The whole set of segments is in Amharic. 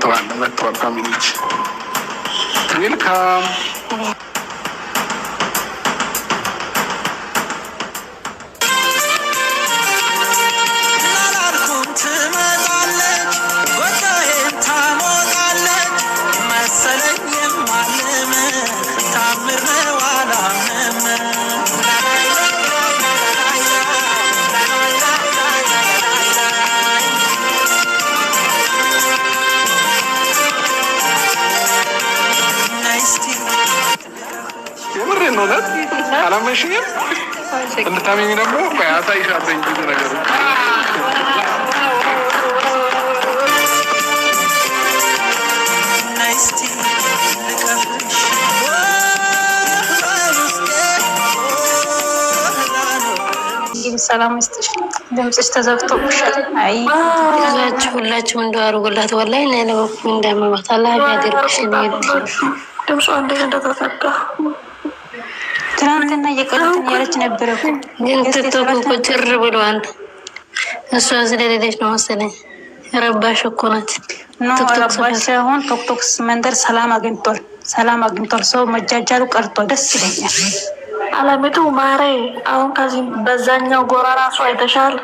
መጥተዋል ፋሚሊዎች ዌልካም። የምሬን ነው ነት አላመንሽኝም? እንድታመኝ ደግሞ አሳይሻለሁ ብዙ ነገር ሰላም ይስጥሽ። ድምፅሽ ተዘግቶብሻል። አይ ሁላችሁም እንደው አድርጉላት። ወላሂ እኔ ለበኩል እንዳመማት አላህ ያድርግሽ። ድምጿ እንዴት እንደተዘጋ ትናንትና እየቀረትን ያለች ነበረ እኮ ግን ቲክቶክ እኮ ጭር ብለዋል። እሷ ስለሌለች ነው መሰለኝ። ረባሽ እኮ ናት። ኖ ረባሽ ሳይሆን ቲክቶክ መንደር ሰላም አግኝቷል። ሰው መጃጃሉ ቀርቶ ደስ ይለኛል። አለሚቱ ማሬ አሁን ከዚህ በዛኛው ጎራ ራሱ አይተሻል።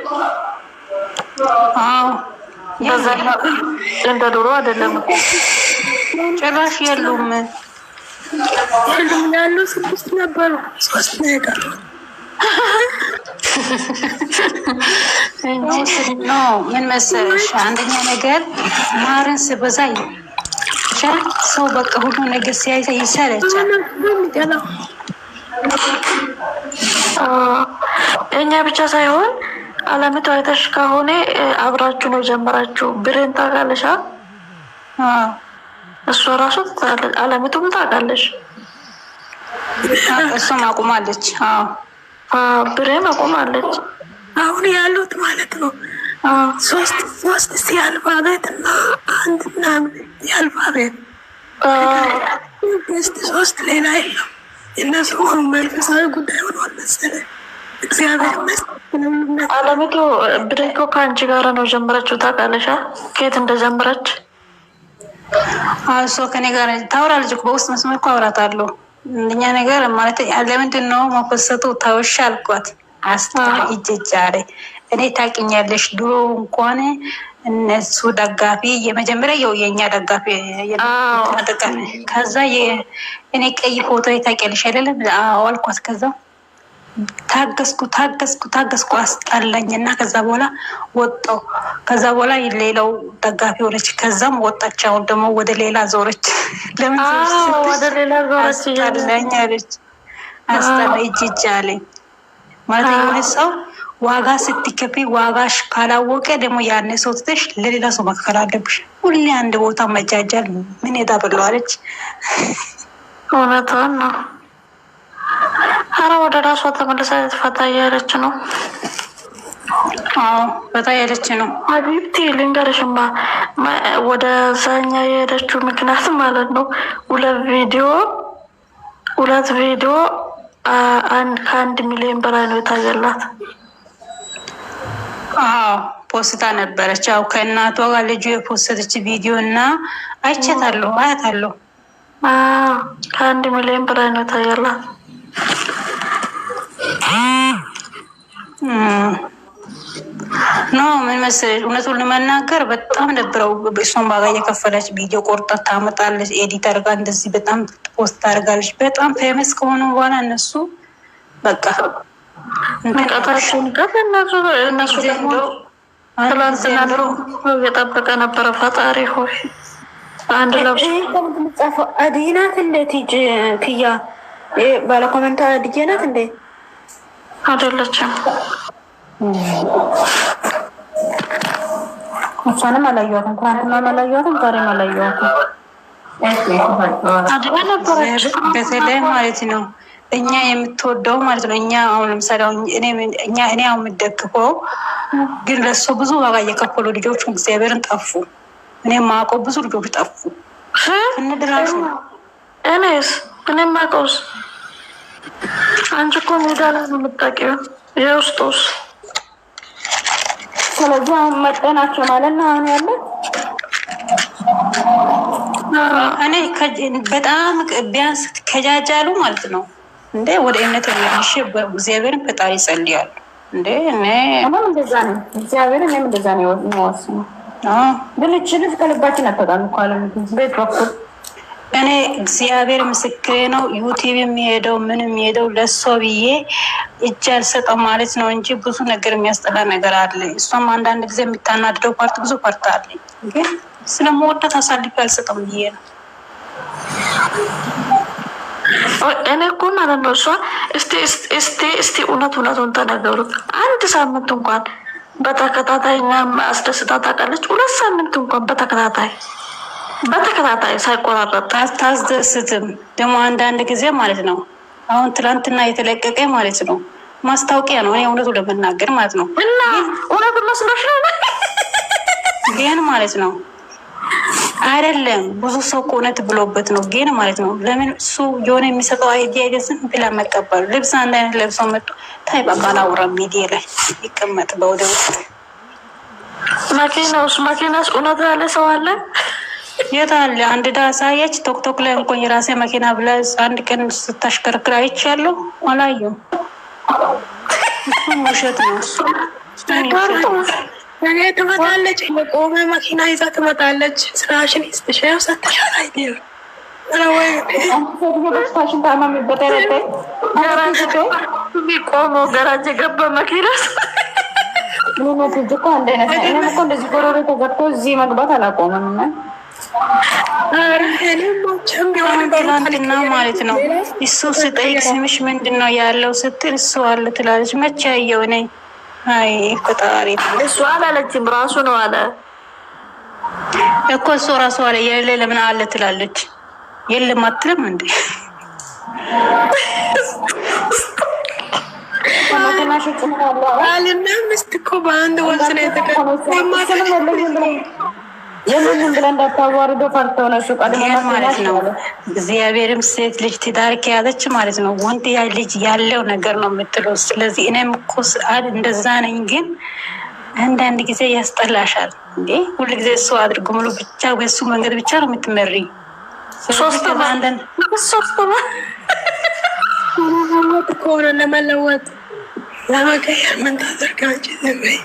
አዎ በዛኛው እንደ ድሮ አይደለም ጭራሽ የሉም። ያሉ 6 ነበሩ 3 ነው የቀሩት። ኖ ምን መሰለሽ፣ አንደኛ ነገር ማርን ስበዛ ሰው በቃ ሁሉ ነገር ሲያይ ይሰለቻል። እኛ ብቻ ሳይሆን አለሚቱ አይተሽ ከሆነ አብራችሁ ነው ጀመራችሁ። ብሬን ታውቃለሽ? እሷ ራሱ አለሚቱም ታውቃለች። እሱም አቁማለች። ብሬን አቁማለች። አሁን ያሉት ማለት ነው ሶስት ሲያልፋቤት እና አንድ ምናምን ያልፋቤት ሶስት ሌላ የለም። እነሱ መንፈሳዊ ጉዳይ ሆኗል መሰለኝ። እግዚአብሔር ይመስገን። አለሚቱ ብሬኮ ከአንቺ ጋር ነው ጀመረችው። ታውቃለሽ ከየት እንደጀመረች? እሷ ከኔ ጋር ታወራለች እኮ በውስጥ መስመር እኮ አውራታለሁ። እንደኛ ነገር ማለት ለምንድን ነው መኮሰቱ? ታውሻ አልኳት። ይጀጃሬ እኔ ታውቂኛለሽ፣ ድሮ እንኳን እነሱ ደጋፊ የመጀመሪያ የኛ ደጋፊ ከዛ እኔ ቀይ ፎቶ ታውቂያለሽ አይደለም? አልኳት። ከዛ ታገስኩ አስጠላኝ እና ከዛ በኋላ ወጣው። ከዛ በኋላ ሌላው ደጋፊ ሆነች። ከዛም ወጣች። አሁን ደግሞ ወደ ሌላ ዞረች። ለምን ወደ ሌላ ዞረች? አስጠላኝ አለች። አስጠላኝ ጅጅ አለኝ ማለት የሆነ ሰው ዋጋ ስትከፊ ዋጋሽ ካላወቀ ደግሞ ያኔ ሰው ትተሽ ለሌላ ሰው መክፈል አለብሽ። ሁሌ አንድ ቦታ መጃጃል ምን የታበለዋለች? እውነቷን ነው። ኧረ ወደ ራሷ ተመልሳ ፈታ እያለች ነው። ፈታ እያለች ነው። ሀቢብቲ ልንገርሽማ ወደ ዛኛ የሄደችው ምክንያት ማለት ነው ሁለት ቪዲዮ ከ1 ሚሊዮን በላይ ነው የታየላት። ፖስታ ነበረች። ያው ከእናቷ ጋር ልጁ የፖስተች ቪዲዮ እና አይቻታለሁ፣ አያታለሁ። ከ1 ሚሊዮን በላይ ነው የታየላት። ኖ ምን መሰለሽ፣ እውነቱን ለመናገር በጣም ነበረው። እሷን ባጋ እየከፈለች ቪዲዮ ቆርጣ ታመጣለች፣ ኤዲት አድርጋ እንደዚህ በጣም ፖስት ታደርጋለች። በጣም ፌመስ ከሆኑ በኋላ እነሱ በቃ ንቀታቸውን እነሱ ደግሞ ትላንትና ድሮ የጠበቀ ነበረ። ፈጣሪ ሆይ አንድ ለብሶ ከምትጻፈው አዲናት እንዴት ሂጅ ክያ ባለ ኮመንታ አድጌናት እንዴ? አይደለችም። እሷንም አላየኋትም፣ ትናንትናም አላየኋትም፣ ዛሬም አላየኋትም። በተለይ ማለት ነው እኛ የምትወደው ማለት ነው። እኛ አሁን ለምሳሌ እኔ አሁን የምደግፈው ግን ለእሱ ብዙ ዋጋ እየከፈሉ ልጆቹ እግዚአብሔርን ጠፉ። እኔ የማውቀው ብዙ ልጆች ጠፉ። እንድራሹ እኔም ማውቀውስ አንቺ እኮ ሜዳ ላይ ነው የምታውቂው የውስጡስ። ስለዚህ አሁን መጠናቸው ማለት ነው አሁን ያለ እኔ በጣም ቢያንስ ከጃጃሉ ማለት ነው እንዴ ወደ እምነት የሚልሽ እግዚአብሔርን ፈጣሪ ይጸልያሉ እንዴ። እኔም እንደዛ ነው እግዚአብሔርን እኔም እንደዛ ነው የሚወስነው። ግን እቺ ልጅ ከልባችን አትወጣም እኮ አለ ቤት በኩል እኔ እግዚአብሔር ምስክሬ ነው። ዩቲዩብ የሚሄደው ምን የሚሄደው ለሷ ብዬ እጅ አልሰጠው ማለት ነው እንጂ ብዙ ነገር የሚያስጠላ ነገር አለ። እሷም አንዳንድ ጊዜ የምታናድደው ፓርት ብዙ ፓርት አለ። ግን ስለመወዳት አሳልፌ አልሰጠም ብዬ ነው። እኔ እኮ ማለት ነው እሷ እስቲ እውነቱን ተናገሩት። አንድ ሳምንት እንኳን በተከታታይ እኛም አስደስታ ታውቃለች። 2 ሳምንት እንኳን በተከታታይ ሳይቆራረጥ አታስደስትም። ደግሞ አንዳንድ ጊዜ ማለት ነው አሁን ትላንትና የተለቀቀ ማለት ነው ማስታወቂያ ነው። እኔ እውነቱ ለመናገር ማለት ነው እና እውነቱ መስሎሽ ነው ግን ማለት ነው አይደለም ብዙ ሰው እውነት ብሎበት ነው ግን ማለት ነው። ለምን እሱ የሆነ የሚሰጠው አይዲያ አይደለም ብላ መቀበሉ ልብስ አንድ አይነት ለብሰው መጡ ታይ በቃ ላውራ ሚዲያ ላይ ይቀመጥ በወደ ውስጥ መኪናስ እውነት ያለ ሰው አለ የታለ? አንድ ዳሳየች ቶክቶክ ላይ እንኳን የራሴ መኪና ብላ አንድ ቀን ስታሽከረክር አይቻለሁ። አላየሁም። ውሸት ነው እሱ። ነገ ትመጣለች፣ የቆመ መኪና ይዛ ትመጣለች። ስራሽን ይስጥሽ ያው ሰጥሻል አይደል? ቆሞ ገራጅ የገባ መኪና እንደዚህ ጎረቤ ተገብቶ እዚህ መግባት አላቆመም። ትላንትና ማለት ነው እሱ ስጠይቅ ስምሽ ምንድን ነው ያለው ስትል እሱ አለ ትላለች። መቼ ያየው እኔ አይ ፈጣሪ እሱ አላለችም ራሱ ነው አለ እኮ እሱ ራሱ አለ የሌለ ለምን አለ ትላለች። የለም አትልም እንዴ? ባልና ሚስት እኮ በአንድ ወንዝ ነው የተቀመጡት። የምንም ብለን እንዳታዋርዶ ፈርተው ነው እሱ ቀድሞ ማለት ነው። እግዚአብሔርም ሴት ልጅ ትዳር ከያዘች ማለት ነው ወንድ ያ ልጅ ያለው ነገር ነው የምትለው። ስለዚህ እኔም እኮ እንደዛ ነኝ። ግን አንዳንድ ጊዜ ያስጠላሻል እንዴ? ሁሉ ጊዜ እሱ አድርጎ ሙሉ ብቻ በሱ መንገድ ብቻ ነው የምትመሪ። ሶስት ለመለወጥ ከሆነ ለመለወጥ ለመቀየር ምን ታደርጋለች? ዘበይ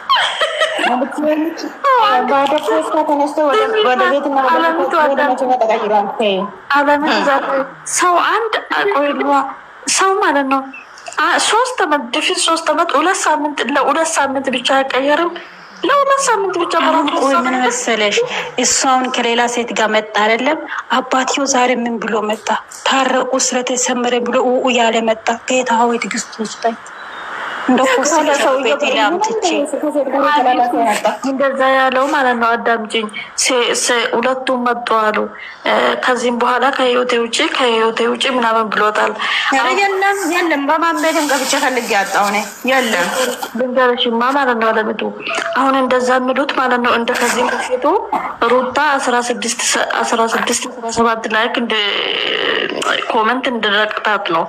ሰው አንድ ቆይሏ ሰው ማለት ነው 3 ዓመት ድፍን 3 ዓመት 2 ሳምንት ለ2 ሳምንት ብቻ አይቀየርም። ለ2 ሳምንት ብቻ ምን መሰለሽ እሷውን ከሌላ ሴት ጋር መጣ አይደለም። አባትዮ ዛሬ ምን ብሎ መጣ? ታረቁ ስለተሰመረ ብሎ ያለ መጣ። ጌታ ሆይ ትዕግስት ውስጠኝ እንደዛ ያለው ማለት ነው። አዳምጪኝ። ሁለቱም መጡ አሉ። ከዚህም በኋላ ከህይወቴ ውጭ ምናምን ብሎታል። የለም በማንበድም ገብቼ ፈልጌ ያጣው ነ የለም ድንገረሽማ ማለት ነው። አለምቱ አሁን እንደዛ የሚሉት ማለት ነው። እንደ ከዚህም በፊቱ ሩታ 16-17 ላይክ ኮመንት እንድረቅታት ነው።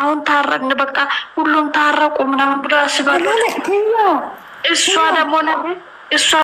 አሁን ታረቅን በቃ ሁሉም ታረቁ ምናምን ብሎ ያስባሉ። እሷ ደግሞ እሷ